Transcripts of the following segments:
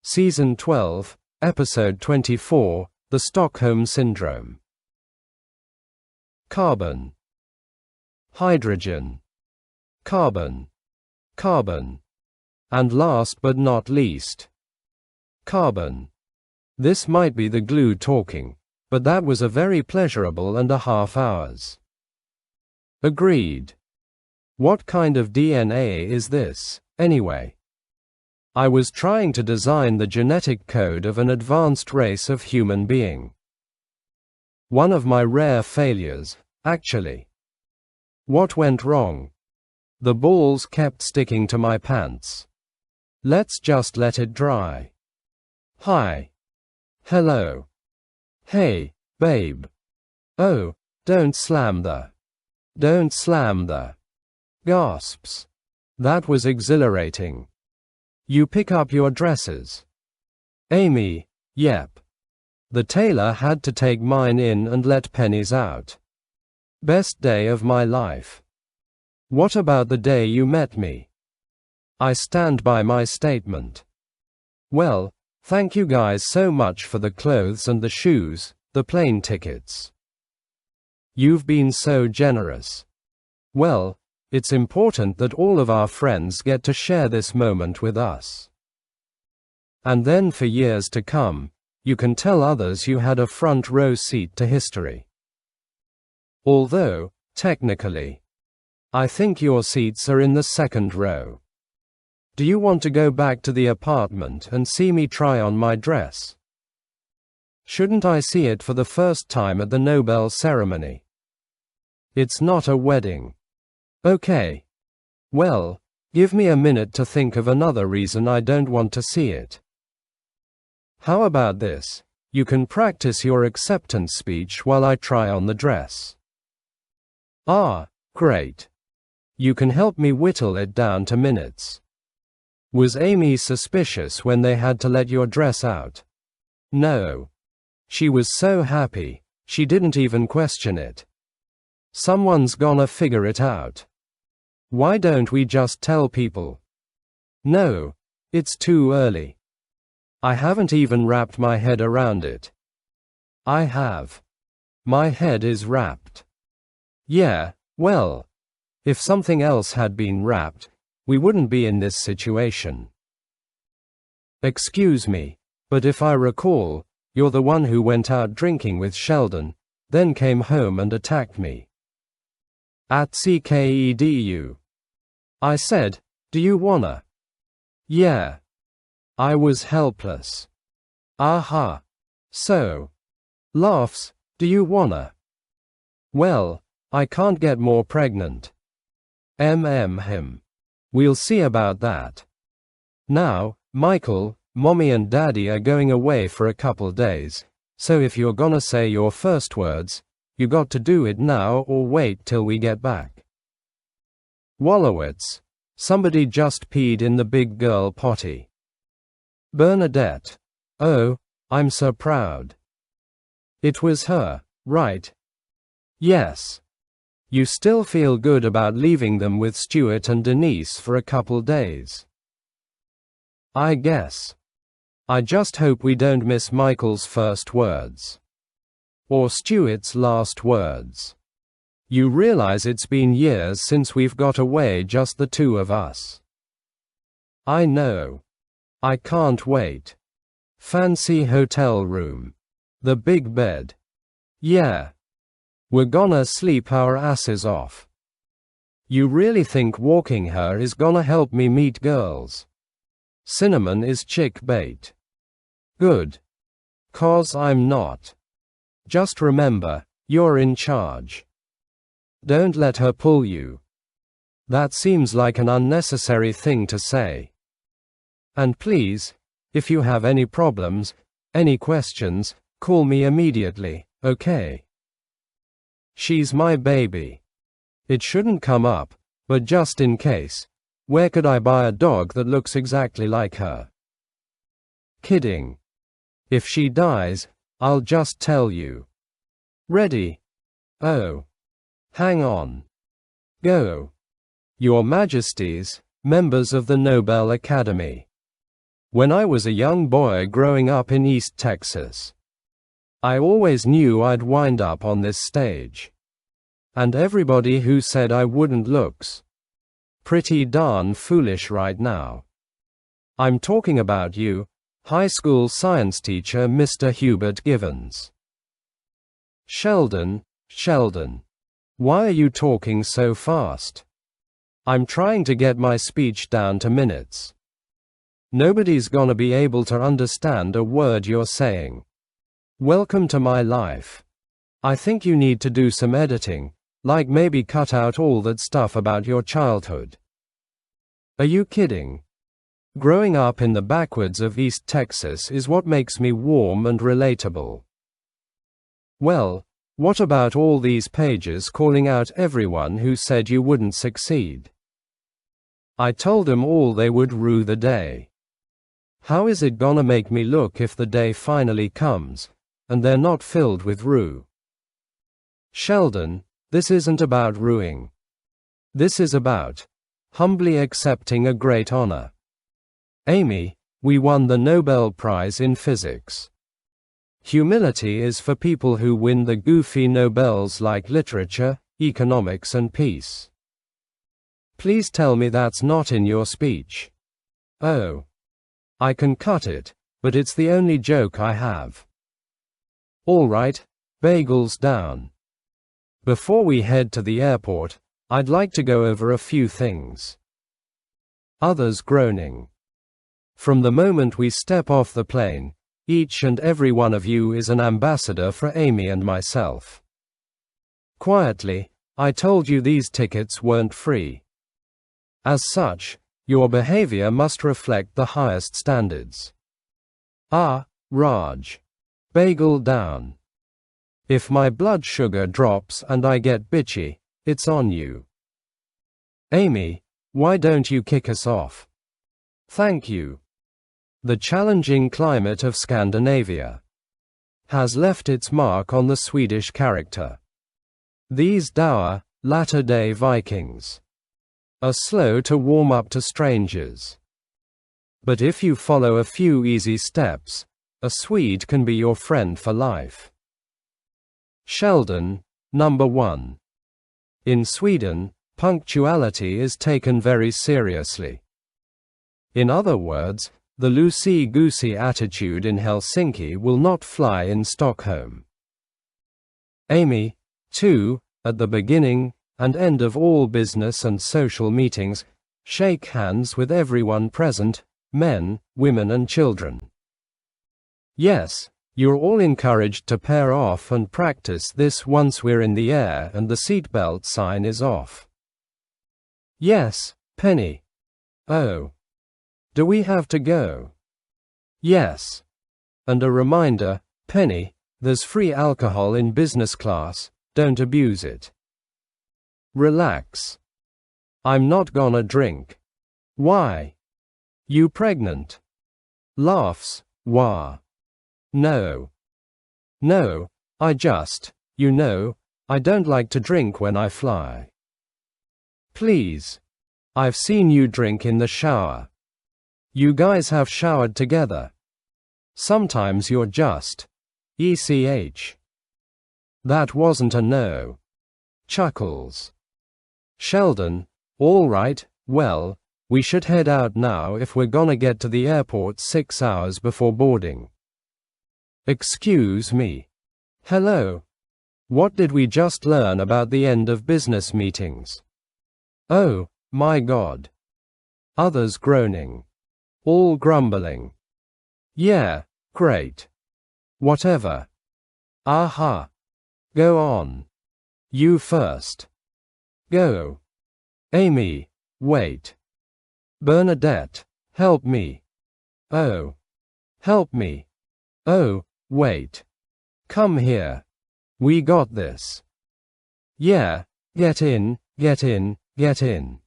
Season 12, Episode 24, The Stockholm Syndrome. Carbon. Hydrogen. Carbon. Carbon. And last but not least, carbon. This might be the glue talking, but that was a very pleasurable and a half hours. Agreed. What kind of DNA is this, anyway? I was trying to design the genetic code of an advanced race of human being. One of my rare failures, actually. What went wrong? The balls kept sticking to my pants. Let's just let it dry. Hi. Hello. Hey, babe. Oh, don't slam the. Gasps. That was exhilarating. You pick up your dresses. Amy, yep. The tailor had to take mine in and let pennies out. Best day of my life. What about the day you met me? I stand by my statement. Well, thank you guys so much for the clothes and the shoes, the plane tickets. You've been so generous. Well, it's important that all of our friends get to share this moment with us. And then for years to come, you can tell others you had a front row seat to history. Although, technically, I think your seats are in the second row. Do you want to go back to the apartment and see me try on my dress? Shouldn't I see it for the first time at the Nobel ceremony? It's not a wedding. Okay. Well, give me a minute to think of another reason I don't want to see it. How about this? You can practice your acceptance speech while I try on the dress. Ah, great. You can help me whittle it down to minutes. Was Amy suspicious when they had to let your dress out? No. She was so happy, she didn't even question it. Someone's gonna figure it out. Why don't we just tell people? No, it's too early. I haven't even wrapped my head around it. I have. My head is wrapped. Yeah, well, if something else had been wrapped, we wouldn't be in this situation. Excuse me, but if I recall, you're the one who went out drinking with Sheldon, then came home and attacked me. At CKEDU. I said, do you wanna? Yeah. I was helpless. Aha. So. Laughs, do you wanna? Well, I can't get more pregnant. Him. We'll see about that. Now, Michael, Mommy and Daddy are going away for a couple days, so if you're gonna say your first words, you got to do it now or wait till we get back. Wallowitz. Somebody just peed in the big girl potty. Bernadette. Oh, I'm so proud. It was her, right? Yes. You still feel good about leaving them with Stuart and Denise for a couple days? I guess. I just hope we don't miss Michael's first words. Or Stuart's last words. You realize it's been years since we've got away just the two of us. I know. I can't wait. Fancy hotel room. The big bed. Yeah. We're gonna sleep our asses off. You really think walking her is gonna help me meet girls? Cinnamon is chick bait. Good. 'Cause I'm not. Just remember, you're in charge. Don't let her pull you. That seems like an unnecessary thing to say. And please, if you have any problems, any questions, call me immediately, okay? She's my baby. It shouldn't come up, but just in case, where could I buy a dog that looks exactly like her? Kidding. If she dies, I'll just tell you. Ready? Oh. Hang on. Go. Your Majesties, members of the Nobel Academy. When I was a young boy growing up in East Texas, I always knew I'd wind up on this stage. And everybody who said I wouldn't looks pretty darn foolish right now. I'm talking about you, high school science teacher Mr. Hubert Givens. Sheldon, why are you talking so fast? I'm trying to get my speech down to minutes. Nobody's gonna be able to understand a word you're saying. Welcome to my life. I think you need to do some editing, like maybe cut out all that stuff about your childhood. Are you kidding? Growing up in the backwoods of East Texas is what makes me warm and relatable. Well, what about all these pages calling out everyone who said you wouldn't succeed? I told them all they would rue the day. How is it gonna make me look if the day finally comes, and they're not filled with rue? Sheldon, this isn't about rueing. This is about humbly accepting a great honor. Amy, we won the Nobel Prize in Physics. Humility is for people who win the goofy Nobels like literature, economics and peace. Please tell me that's not in your speech. Oh. I can cut it, but it's the only joke I have. Alright, bagels down. Before we head to the airport, I'd like to go over a few things. Others groaning. From the moment we step off the plane, each and every one of you is an ambassador for Amy and myself. Quietly, I told you these tickets weren't free. As such, your behavior must reflect the highest standards. Ah, Raj. Bagel down. If my blood sugar drops and I get bitchy, it's on you. Amy, why don't you kick us off? Thank you. The challenging climate of Scandinavia has left its mark on the Swedish character. These dour, latter-day Vikings are slow to warm up to strangers. But if you follow a few easy steps, a Swede can be your friend for life. Sheldon, number 1. In Sweden, punctuality is taken very seriously. In other words, the loosey-goosey attitude in Helsinki will not fly in Stockholm. Amy, 2, at the beginning and end of all business and social meetings, shake hands with everyone present, men, women and children. Yes, you're all encouraged to pair off and practice this once we're in the air and the seatbelt sign is off. Yes, Penny. Oh. Do we have to go? Yes. And a reminder, Penny, there's free alcohol in business class, don't abuse it. Relax. I'm not gonna drink. Why? You pregnant? Laughs, wah. No. No, I just, I don't like to drink when I fly. Please. I've seen you drink in the shower. You guys have showered together. Sometimes you're just, ECH. That wasn't a no. Chuckles. Sheldon, all right, well, we should head out now if we're gonna get to the airport 6 hours before boarding. Excuse me. Hello. What did we just learn about the end of business meetings? Oh, my God. Others groaning. All grumbling. Yeah, great. Whatever. Aha. Go on. You first. Go. Amy, wait. Bernadette, help me. Oh. Help me. Oh, wait. Come here. We got this. Yeah, get in, get in, get in.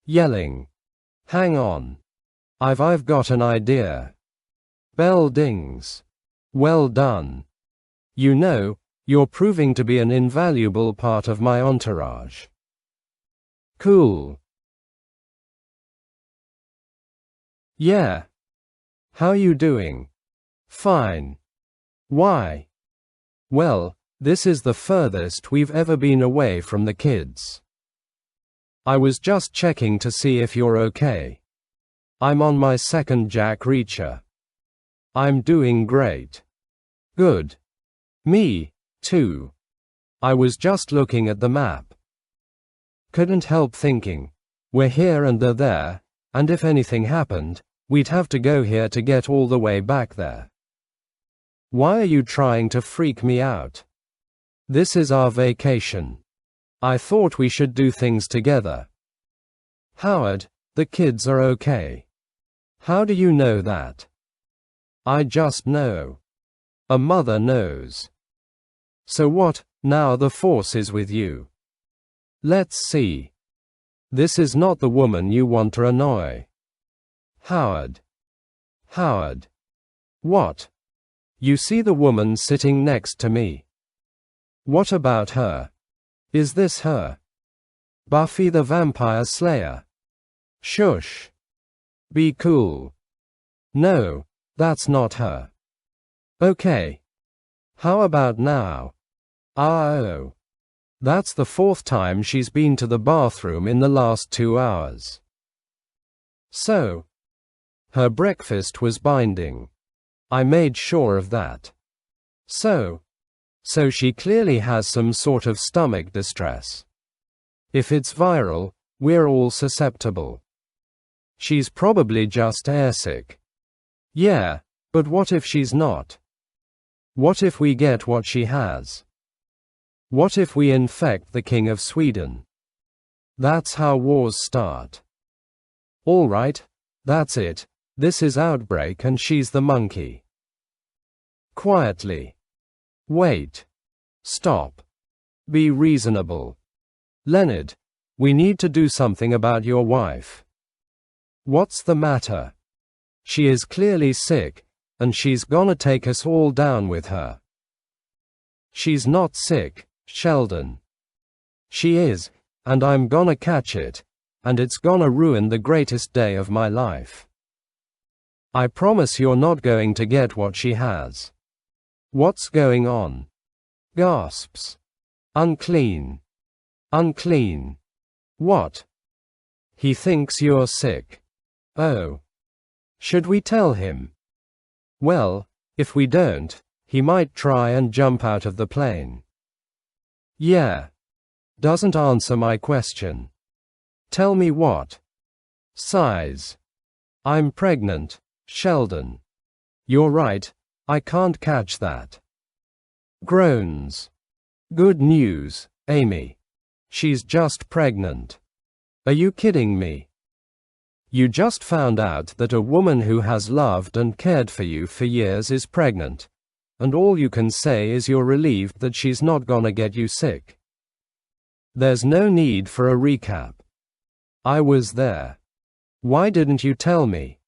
Yelling. Hang on. I've got an idea. Bell dings. Well done. You know, you're proving to be an invaluable part of my entourage. Cool. Yeah. How you doing? Fine. Why? Well, this is the furthest we've ever been away from the kids. I was just checking to see if you're okay. I'm on my second Jack Reacher. I'm doing great. Good. Me, too. I was just looking at the map. Couldn't help thinking, we're here and they're there, and if anything happened, we'd have to go here to get all the way back there. Why are you trying to freak me out? This is our vacation. I thought we should do things together. Howard, the kids are okay. How do you know that? I just know. A mother knows. So what, now the force is with you? Let's see. This is not the woman you want to annoy. Howard. Howard. What? You see the woman sitting next to me? What about her? Is this her? Buffy the Vampire Slayer? Shush. Be cool. No, that's not her. Okay. How about now? Oh. That's the 4th time she's been to the bathroom in the last 2 hours. So. Her breakfast was binding. I made sure of that. So she clearly has some sort of stomach distress. If it's viral, we're all susceptible. She's probably just airsick. Yeah, but what if she's not? What if we get what she has? What if we infect the King of Sweden? That's how wars start. All right, that's it. This is Outbreak and she's the monkey. Quietly. Wait. Stop. Be reasonable. Leonard, we need to do something about your wife. What's the matter? She is clearly sick, and she's gonna take us all down with her. She's not sick, Sheldon. She is, and I'm gonna catch it, and it's gonna ruin the greatest day of my life. I promise you're not going to get what she has. What's going on? Gasps. Unclean. Unclean. What? He thinks you're sick. Oh. Should we tell him? Well, if we don't, he might try and jump out of the plane. Yeah. Doesn't answer my question. Tell me what? Size. I'm pregnant, Sheldon. You're right, I can't catch that. Groans. Good news, Amy. She's just pregnant. Are you kidding me? You just found out that a woman who has loved and cared for you for years is pregnant, and all you can say is you're relieved that she's not gonna get you sick. There's no need for a recap. I was there. Why didn't you tell me?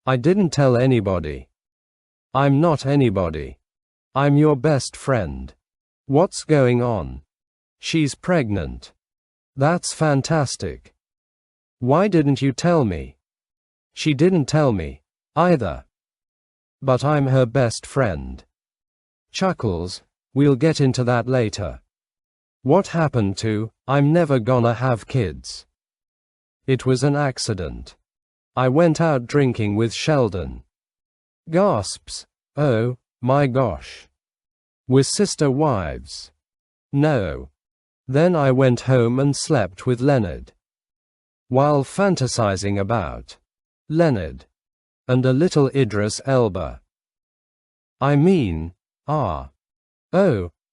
I didn't tell anybody. I'm not anybody. I'm your best friend. What's going on? She's pregnant. That's fantastic. Why didn't you tell me? She didn't tell me, either. But I'm her best friend. Chuckles, we'll get into that later. What happened to, I'm never gonna have kids? It was an accident. I went out drinking with Sheldon. Gasps, oh, my gosh. We're sister wives. No. Then I went home and slept with Leonard. While fantasizing about Leonard and a little Idris Elba. I mean, oh,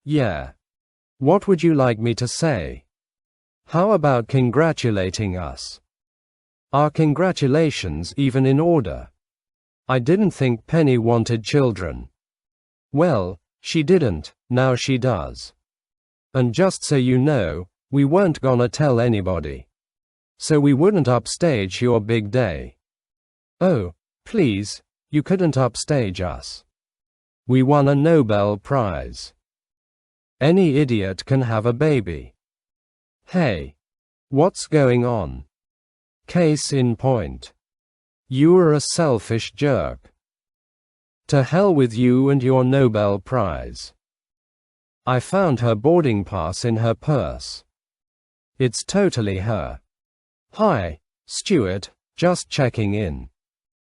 yeah. What would you like me to say? How about congratulating us? Are congratulations even in order? I didn't think Penny wanted children. Well, she didn't, now she does. And just so you know, we weren't gonna tell anybody. So we wouldn't upstage your big day. Oh, please, you couldn't upstage us. We won a Nobel Prize. Any idiot can have a baby. Hey. What's going on? Case in point. You were a selfish jerk. To hell with you and your Nobel Prize. I found her boarding pass in her purse. It's totally her. Hi, Stuart, just checking in.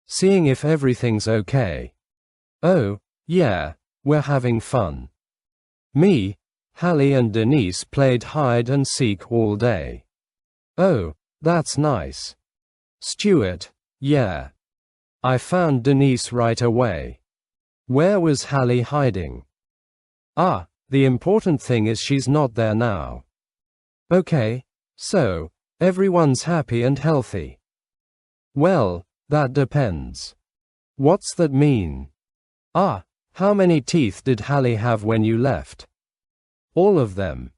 Seeing if everything's okay. Oh, yeah, we're having fun. Me, Hallie and Denise played hide and seek all day. Oh, that's nice. Stuart, yeah. I found Denise right away. Where was Hallie hiding? Ah, the important thing is she's not there now. Okay, so, everyone's happy and healthy. Well, that depends. What's that mean? Ah, how many teeth did Hallie have when you left? All of them.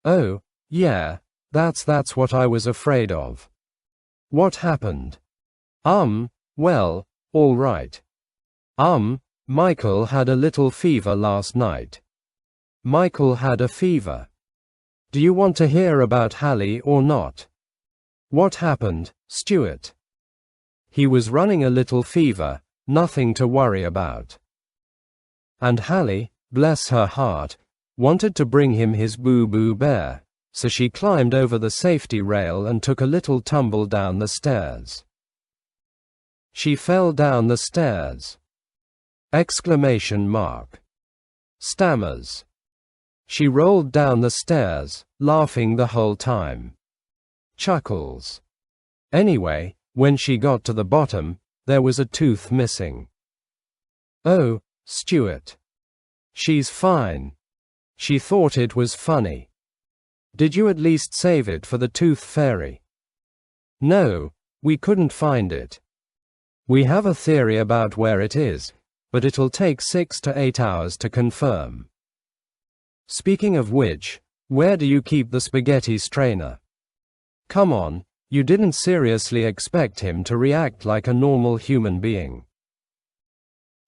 Oh, yeah, that's what I was afraid of. What happened? Well, all right. Michael had a little fever last night. Michael had a fever. Do you want to hear about Hallie or not? What happened, Stuart? He was running a little fever, nothing to worry about. And Hallie, bless her heart, wanted to bring him his boo-boo bear, so she climbed over the safety rail and took a little tumble down the stairs. She fell down the stairs. Exclamation mark. Stammers. She rolled down the stairs, laughing the whole time. Chuckles. Anyway, when she got to the bottom, there was a tooth missing. Oh, Stuart. She's fine. She thought it was funny. Did you at least save it for the tooth fairy? No, we couldn't find it. We have a theory about where it is, but it'll take 6 to 8 hours to confirm. Speaking of which, where do you keep the spaghetti strainer? Come on, you didn't seriously expect him to react like a normal human being.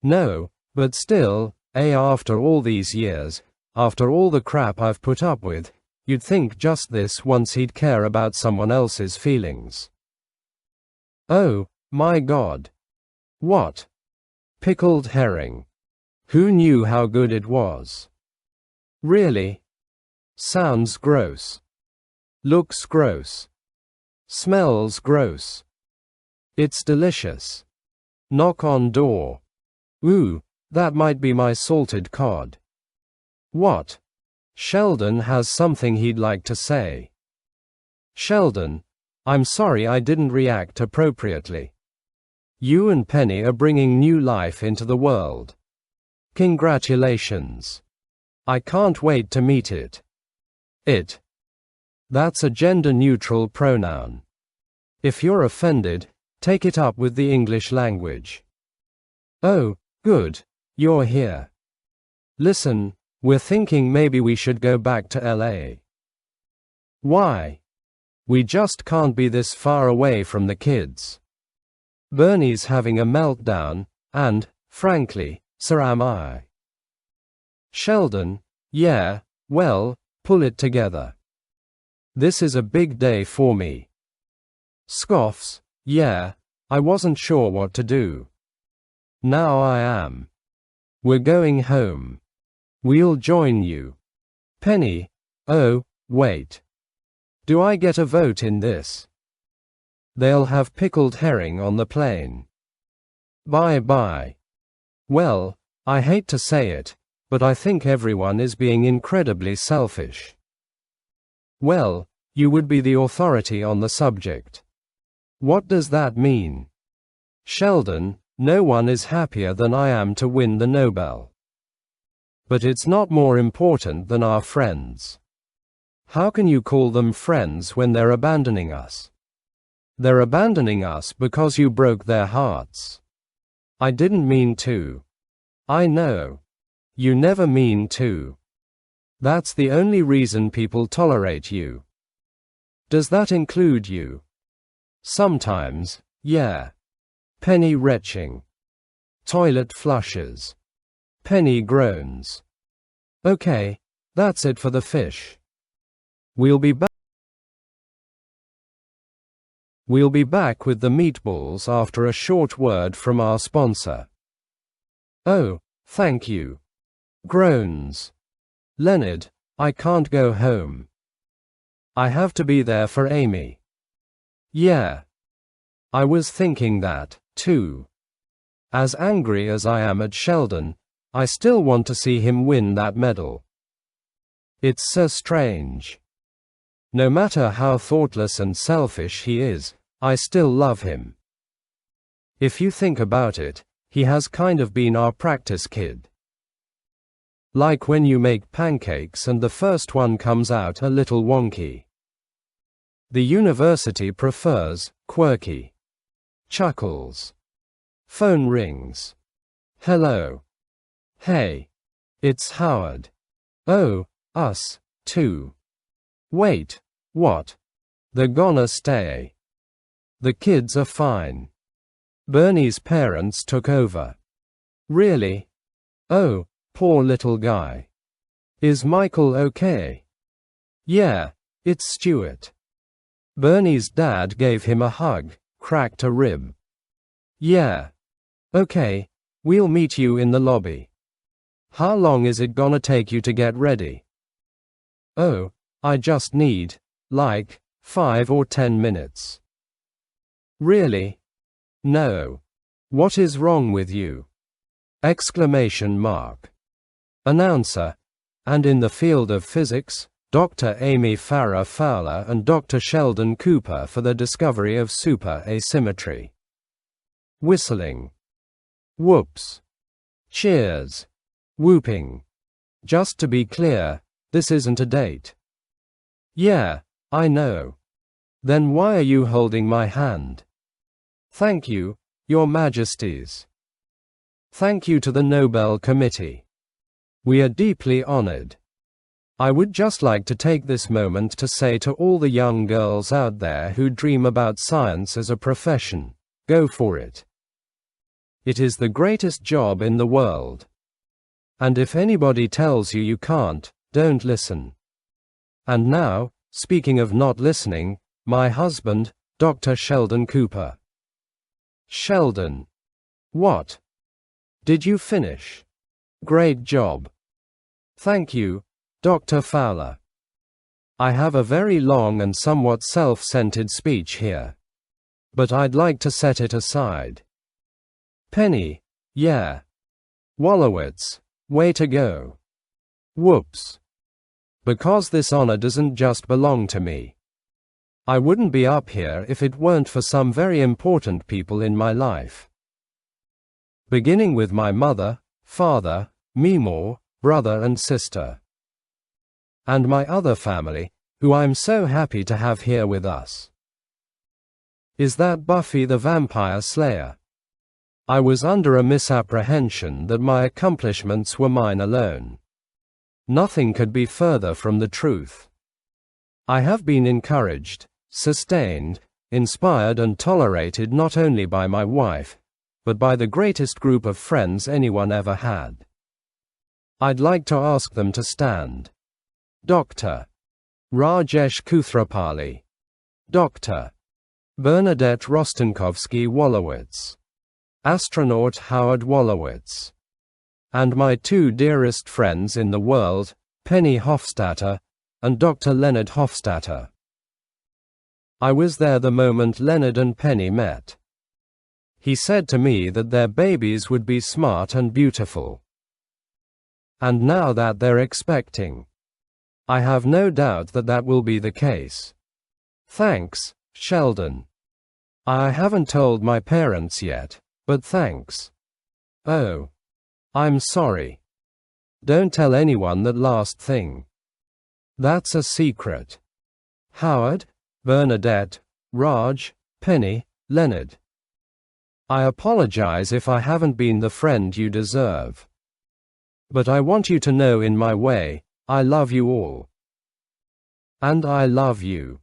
No, but still, after all these years, after all the crap I've put up with, you'd think just this once he'd care about someone else's feelings. Oh, my God. What? Pickled herring. Who knew how good it was? Really? Sounds gross. Looks gross. Smells gross. It's delicious. Knock on door. Ooh, that might be my salted cod. What? Sheldon has something he'd like to say. Sheldon, I'm sorry I didn't react appropriately. You and Penny are bringing new life into the world. Congratulations. I can't wait to meet it. It. That's a gender-neutral pronoun. If you're offended, take it up with the English language. Oh, good, you're here. Listen, we're thinking maybe we should go back to LA. Why? We just can't be this far away from the kids. Bernie's having a meltdown, and, frankly, so am I. Sheldon, yeah, well, pull it together. This is a big day for me. Scoffs, yeah, I wasn't sure what to do. Now I am. We're going home. We'll join you. Penny, oh, wait. Do I get a vote in this? They'll have pickled herring on the plane. Bye-bye. Well, I hate to say it, but I think everyone is being incredibly selfish. Well, you would be the authority on the subject. What does that mean? Sheldon, no one is happier than I am to win the Nobel. But it's not more important than our friends. How can you call them friends when they're abandoning us? They're abandoning us because you broke their hearts. I didn't mean to. I know. You never mean to. That's the only reason people tolerate you. Does that include you? Sometimes, yeah. Penny retching. Toilet flushes. Penny groans. Okay, that's it for the fish. We'll be back with the meatballs after a short word from our sponsor. Oh, thank you. Groans. Leonard, I can't go home. I have to be there for Amy. Yeah. I was thinking that, too. As angry as I am at Sheldon, I still want to see him win that medal. It's so strange. No matter how thoughtless and selfish he is, I still love him. If you think about it, he has kind of been our practice kid. Like when you make pancakes and the first one comes out a little wonky. The university prefers quirky. Chuckles. Phone rings. Hello. Hey. It's Howard. Oh, us, too. Wait, what? They're gonna stay. The kids are fine. Bernie's parents took over. Really? Oh, poor little guy. Is Michael okay? Yeah, it's Stuart. Bernie's dad gave him a hug, cracked a rib. Yeah. Okay, we'll meet you in the lobby. How long is it gonna take you to get ready? Oh, I just need, like, 5 or 10 minutes. Really? No. What is wrong with you? Exclamation mark. Announcer. And in the field of physics, Dr. Amy Farrah Fowler and Dr. Sheldon Cooper for the discovery of super asymmetry. Whistling. Whoops. Cheers. Whooping. Just to be clear, this isn't a date. Yeah, I know. Then why are you holding my hand? Thank you, Your Majesties. Thank you to the Nobel Committee. We are deeply honored. I would just like to take this moment to say to all the young girls out there who dream about science as a profession, go for it. It is the greatest job in the world. And if anybody tells you you can't, don't listen. And now, speaking of not listening, my husband, Dr. Sheldon Cooper. Sheldon. What? Did you finish? Great job. Thank you, Dr. Fowler. I have a very long and somewhat self-centered speech here. But I'd like to set it aside. Penny. Yeah. Wolowitz. Way to go. Whoops. Because this honor doesn't just belong to me. I wouldn't be up here if it weren't for some very important people in my life. Beginning with my mother, father, Meemaw, brother and sister. And my other family, who I'm so happy to have here with us. Is that Buffy the Vampire Slayer? I was under a misapprehension that my accomplishments were mine alone. Nothing could be further from the truth. I have been encouraged, sustained, inspired and tolerated not only by my wife, but by the greatest group of friends anyone ever had. I'd like to ask them to stand. Dr. Rajesh Kuthrapali. Dr. Bernadette Rostenkovsky-Wolowitz. Astronaut Howard Wolowitz. And my two dearest friends in the world, Penny Hofstadter and Dr. Leonard Hofstadter. I was there the moment Leonard and Penny met. He said to me that their babies would be smart and beautiful. And now that they're expecting, I have no doubt that that will be the case. Thanks, Sheldon. I haven't told my parents yet, but thanks. Oh. I'm sorry. Don't tell anyone that last thing. That's a secret. Howard, Bernadette, Raj, Penny, Leonard. I apologize if I haven't been the friend you deserve. But I want you to know in my way, I love you all. And I love you.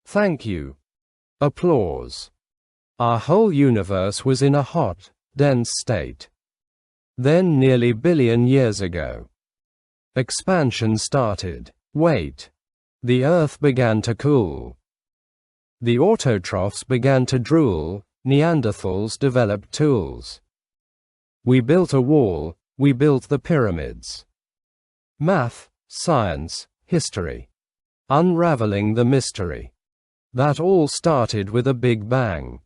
Thank you. Applause. Our whole universe was in a hot, dense state. Then nearly billion years ago. Expansion started. Wait. The Earth began to cool. The autotrophs began to drool, Neanderthals developed tools. We built a wall, we built the pyramids. Math, science, history. Unraveling the mystery. That all started with a big bang.